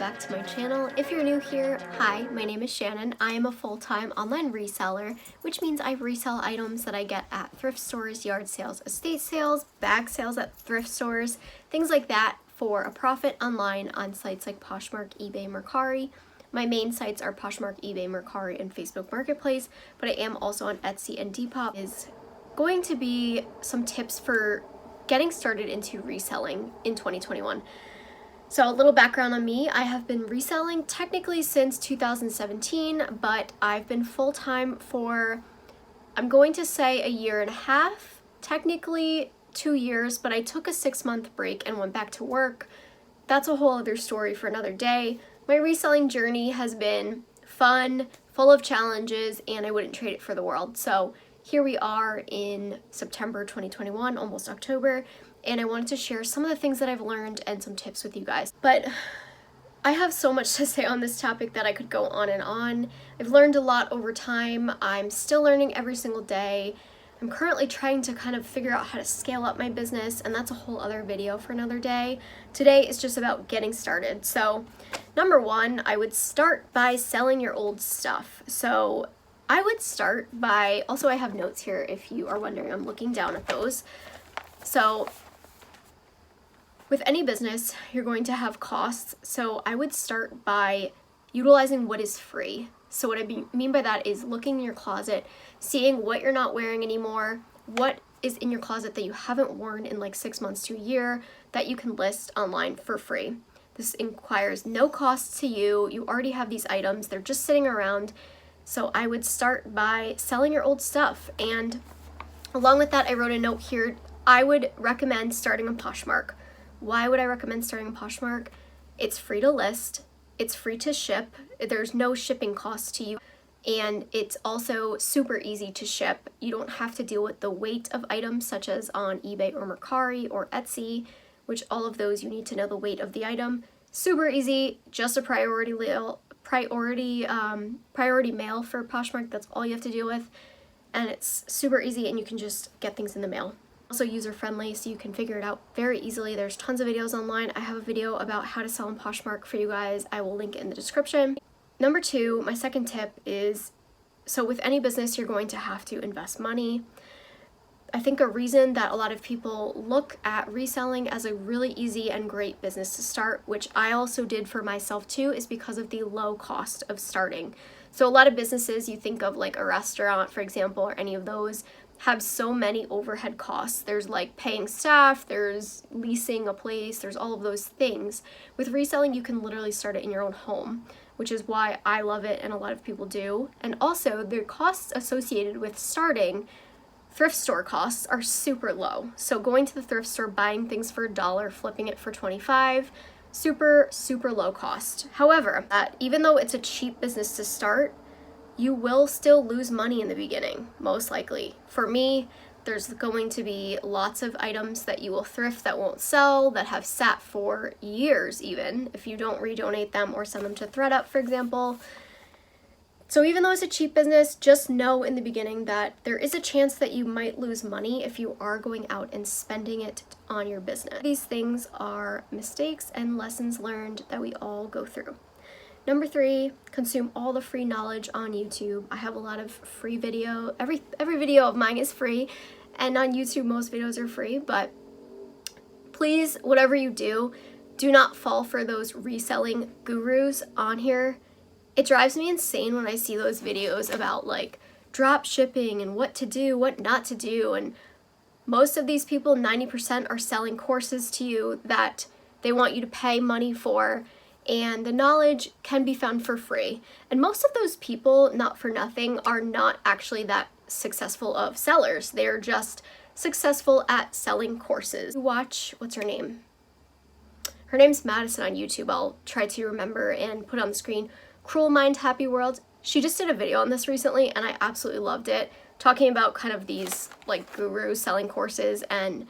back to my channel. If you're new here, hi, my name is Shannon. I am a full-time online reseller, which means I resell items that I get at thrift stores, yard sales, estate sales, bag sales at thrift stores, things like that for a profit online on sites like Poshmark, eBay, Mercari. My main sites are Poshmark, eBay, Mercari, and Facebook Marketplace, but I am also on Etsy and Depop. Is going to be some tips for getting started into reselling in 2021. So a little background on me, I have been reselling technically since 2017, but I've been full-time for, I'm going to say a year and a half, technically 2 years, but I took a 6-month break and went back to work. That's a whole other story for another day. My reselling journey has been fun, full of challenges, and I wouldn't trade it for the world. So here we are in September 2021, almost October, and I wanted to share some of the things that I've learned and some tips with you guys. But I have so much to say on this topic that I could go on and on. I've learned a lot over time. I'm still learning every single day. I'm currently trying to kind of figure out how to scale up my business, and that's a whole other video for another day. Today is just about getting started. So number one, I would start by selling your old stuff. So I would start by, also I have notes here if you are wondering, I'm looking down at those. So with any business, you're going to have costs. So I would start by utilizing what is free. So what I mean by that is looking in your closet, seeing what you're not wearing anymore, what is in your closet that you haven't worn in like 6 months to a year that you can list online for free. This requires no cost to you. You already have these items. They're just sitting around. So I would start by selling your old stuff. And along with that, I wrote a note here. I would recommend starting on Poshmark. Why would I recommend starting on Poshmark? It's free to list. It's free to ship. There's no shipping cost to you. And it's also super easy to ship. You don't have to deal with the weight of items such as on eBay or Mercari or Etsy, which all of those you need to know the weight of the item. Super easy, just a priority mail for Poshmark. That's all you have to deal with. And it's super easy and you can just get things in the mail. Also user-friendly, so you can figure it out very easily. There's tons of videos online. I have a video about how to sell on Poshmark for you guys. I will link it in the description. Number two, my second tip is, so with any business, you're going to have to invest money. I think a reason that a lot of people look at reselling as a really easy and great business to start, which I also did for myself too, is because of the low cost of starting. So a lot of businesses you think of, like a restaurant, for example, or any of those, have so many overhead costs. There's like paying staff, there's leasing a place, there's all of those things. With reselling, you can literally start it in your own home, which is why I love it and a lot of people do. And also the costs associated with starting thrift store costs are super low. So going to the thrift store, buying things for $1, flipping it for 25, super low cost. However, even though it's a cheap business to start, you will still lose money in the beginning, most likely. For me, there's going to be lots of items that you will thrift that won't sell, that have sat for years even, if you don't redonate them or send them to ThredUp, for example. So even though it's a cheap business, just know in the beginning that there is a chance that you might lose money if you are going out and spending it on your business. These things are mistakes and lessons learned that we all go through. Number three, consume all the free knowledge on YouTube. I have a lot of free video. Every video of mine is free, and on YouTube most videos are free, but please, whatever you do, do not fall for those reselling gurus on here. It drives me insane when I see those videos about like drop shipping and what to do, what not to do, and most of these people, 90%, are selling courses to you that they want you to pay money for. And the knowledge can be found for free. And most of those people, not for nothing, are not actually that successful of sellers. They're just successful at selling courses. Watch, what's her name? Her name's Madison on YouTube. I'll try to remember and put on the screen. Cruel Mind, Happy World. She just did a video on this recently and I absolutely loved it. Talking about kind of these like gurus selling courses, and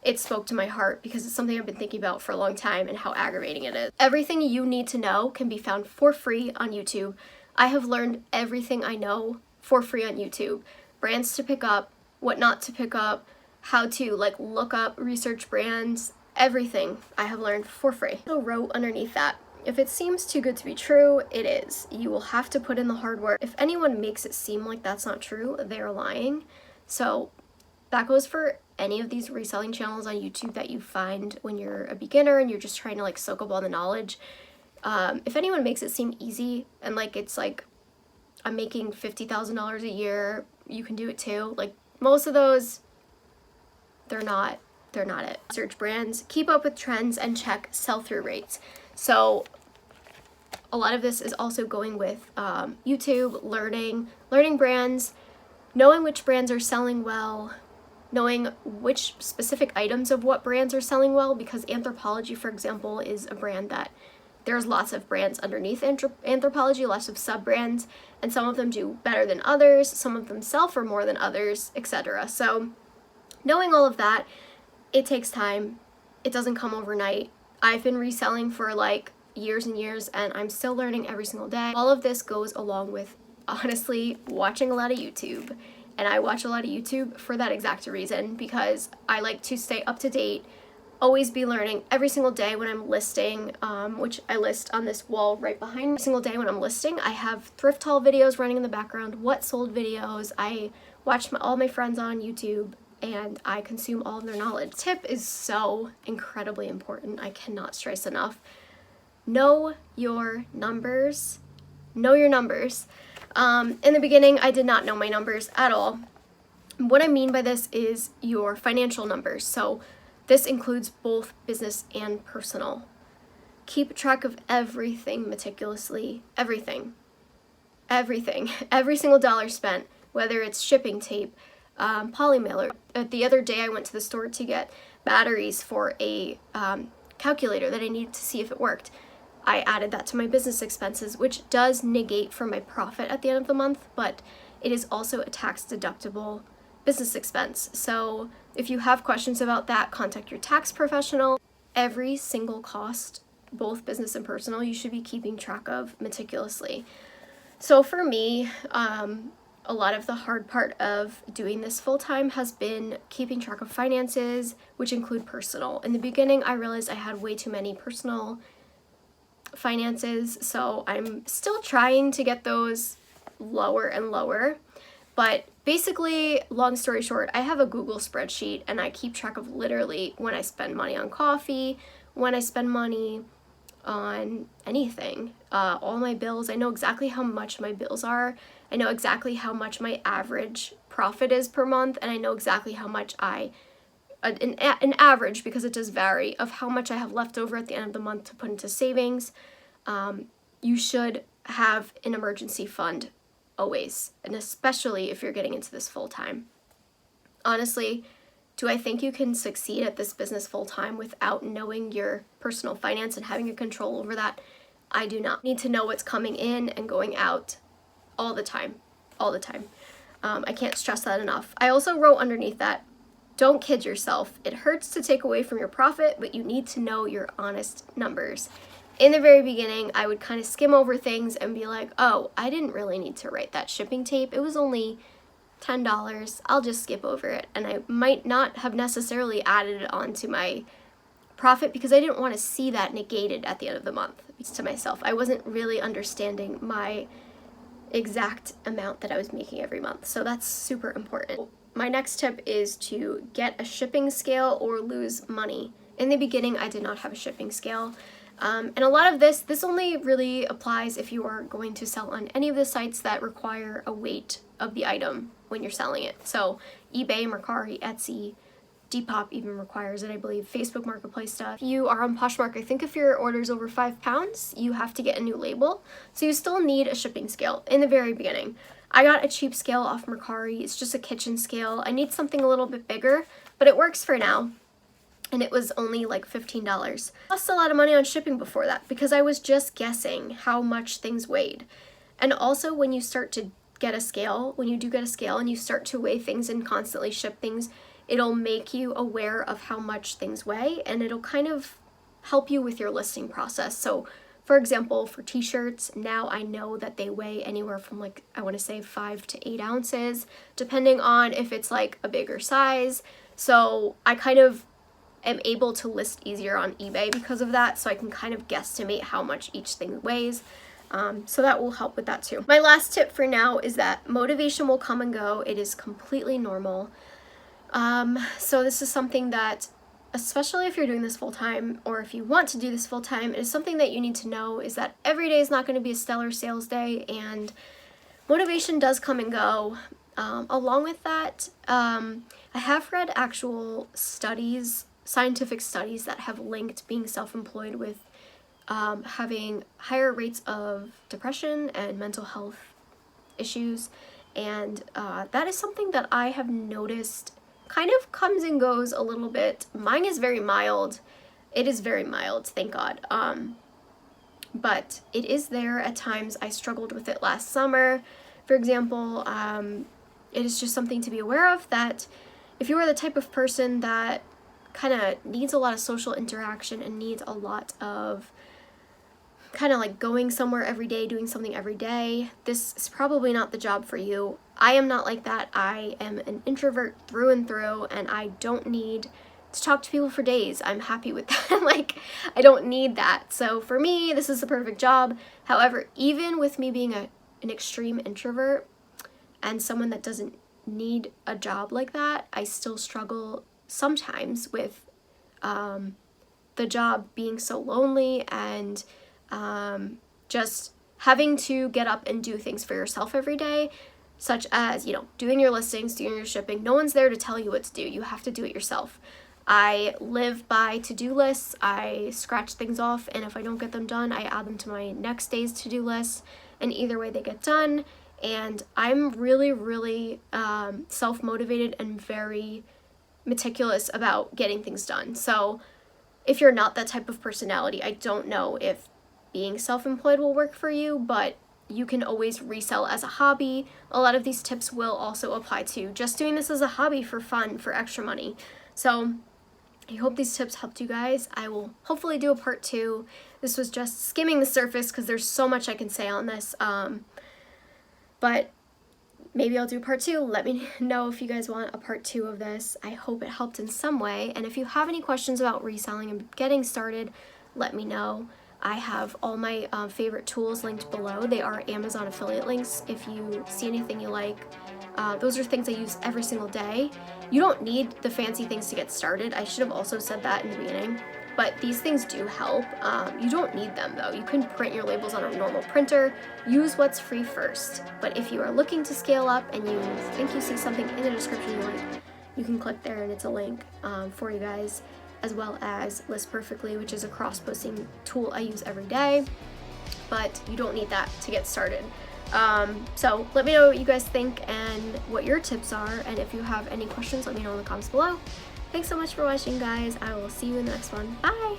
it spoke to my heart because it's something I've been thinking about for a long time and how aggravating it is. Everything you need to know can be found for free on YouTube. I have learned everything I know for free on YouTube. Brands to pick up, what not to pick up, how to like look up, research brands, everything I have learned for free. I wrote underneath that, If it seems too good to be true, it is. You will have to put in the hard work. If anyone makes it seem like that's not true, they're lying. So that goes for any of these reselling channels on YouTube that you find when you're a beginner and you're just trying to like soak up all the knowledge. If anyone makes it seem easy and like it's like I'm making $50,000 a year, you can do it too. Like most of those, they're not it. Search brands, keep up with trends, and check sell-through rates. So a lot of this is also going with YouTube, learning brands, knowing which brands are selling well, knowing which specific items of what brands are selling well, because 𝗵𝗶𝘀𝗄𝑔𝑒, for example, is a brand that there's lots of brands underneath 𝗵𝗶𝘀𝗄𝑔𝑒, lots of sub-brands, and some of them do better than others, some of them sell for more than others, etc. So knowing all of that, it takes time. It doesn't come overnight. I've been reselling for like years and years, and I'm still learning every single day. All of this goes along with, honestly, watching a lot of YouTube. And I watch a lot of YouTube for that exact reason, because I like to stay up to date, always be learning every single day when I'm listing, which I list on this wall right behind me. Every single day when I'm listing, I have thrift haul videos running in the background, what sold videos. I watch all my friends on YouTube, and I consume all of their knowledge. Tip is so incredibly important. I cannot stress enough. Know your numbers. Know your numbers. In the beginning, I did not know my numbers at all. What I mean by this is your financial numbers. So this includes both business and personal. Keep track of everything meticulously. Everything. Every single dollar spent, whether it's shipping tape, poly mailer. The other day I went to the store to get batteries for a calculator that I needed to see if it worked. I added that to my business expenses, which does negate from my profit at the end of the month, but it is also a tax deductible business expense. So if you have questions about that, contact your tax professional. Every single cost, both business and personal, you should be keeping track of meticulously. So for me, a lot of the hard part of doing this full-time has been keeping track of finances, which include personal. In the beginning, I realized I had way too many personal finances, so I'm still trying to get those lower and lower. But basically, long story short, I have a Google spreadsheet, and I keep track of literally when I spend money on coffee, when I spend money on anything, all my bills. I know exactly how much my bills are. I know exactly how much my average profit is per month, and I know exactly how much an average, because it does vary, of how much I have left over at the end of the month to put into savings. You should have an emergency fund always, and especially if you're getting into this full-time. Honestly, do I think you can succeed at this business full-time without knowing your personal finance and having a control over that? I do not. You need to know what's coming in and going out all the time. I can't stress that enough. I also wrote underneath that, don't kid yourself. It hurts to take away from your profit, but you need to know your honest numbers. In the very beginning, I would kind of skim over things and be like, oh, I didn't really need to write that shipping tape. It was only $10. I'll just skip over it. And I might not have necessarily added it onto my profit because I didn't want to see that negated at the end of the month to myself. I wasn't really understanding my exact amount that I was making every month. So that's super important. My next tip is to get a shipping scale or lose money. In the beginning, I did not have a shipping scale. And a lot of this only really applies if you are going to sell on any of the sites that require a weight of the item when you're selling it. So eBay, Mercari, Etsy, Depop even requires it, I believe. Facebook Marketplace stuff. If you are on Poshmark, I think if your order is over 5 pounds, you have to get a new label. So you still need a shipping scale in the very beginning. I got a cheap scale off Mercari. It's just a kitchen scale. I need something a little bit bigger, but it works for now. And it was only like $15. I lost a lot of money on shipping before that because I was just guessing how much things weighed. And also when you start to get a scale, when you do get a scale and you start to weigh things and constantly ship things, it'll make you aware of how much things weigh, and it'll kind of help you with your listing process. So for example, for t-shirts, now I know that they weigh anywhere from like, I want to say 5 to 8 ounces, depending on if it's like a bigger size. So I kind of am able to list easier on eBay because of that, so I can kind of guesstimate how much each thing weighs. So that will help with that too. My last tip for now is that motivation will come and go. It is completely normal. So this is something that, especially if you're doing this full-time, or if you want to do this full-time, it is something that you need to know is that every day is not going to be a stellar sales day, and motivation does come and go. Along with that, I have read actual studies, scientific studies that have linked being self-employed with having higher rates of depression and mental health issues, and that is something that I have noticed kind of comes and goes a little bit. Mine is very mild. It is very mild, thank God. But it is there at times. I struggled with it last summer, for example. It is just something to be aware of, that if you are the type of person that kind of needs a lot of social interaction and needs a lot of kind of like going somewhere every day, doing something every day, this is probably not the job for you. I am not like that. I am an introvert through and through, and I don't need to talk to people for days. I'm happy with that. Like, I don't need that. So for me, this is the perfect job. However, even with me being an extreme introvert and someone that doesn't need a job like that, I still struggle sometimes with the job being so lonely, and just having to get up and do things for yourself every day, such as, you know, doing your listings, doing your shipping. No one's there to tell you what to do. You have to do it yourself. I live by to-do lists. I scratch things off, and if I don't get them done, I add them to my next day's to-do list, and either way they get done. And I'm really, really self-motivated and very meticulous about getting things done. So if you're not that type of personality, I don't know if being self-employed will work for you, but you can always resell as a hobby. A lot of these tips will also apply to just doing this as a hobby for fun, for extra money. So I hope these tips helped you guys. I will hopefully do a part 2. This was just skimming the surface because there's so much I can say on this. But maybe I'll do part 2. Let me know if you guys want a part 2 of this. I hope it helped in some way. And if you have any questions about reselling and getting started, let me know. I have all my favorite tools linked below. They are Amazon affiliate links. If you see anything you like, those are things I use every single day. You don't need the fancy things to get started. I should have also said that in the beginning. But these things do help. You don't need them though. You can print your labels on a normal printer. Use what's free first. But if you are looking to scale up and you think you see something in the description you like, you can click there and it's a link for you guys, as well as List Perfectly, which is a cross-posting tool I use every day. But you don't need that to get started. So let me know what you guys think and what your tips are. And if you have any questions, let me know in the comments below. Thanks so much for watching, guys. I will see you in the next one. Bye!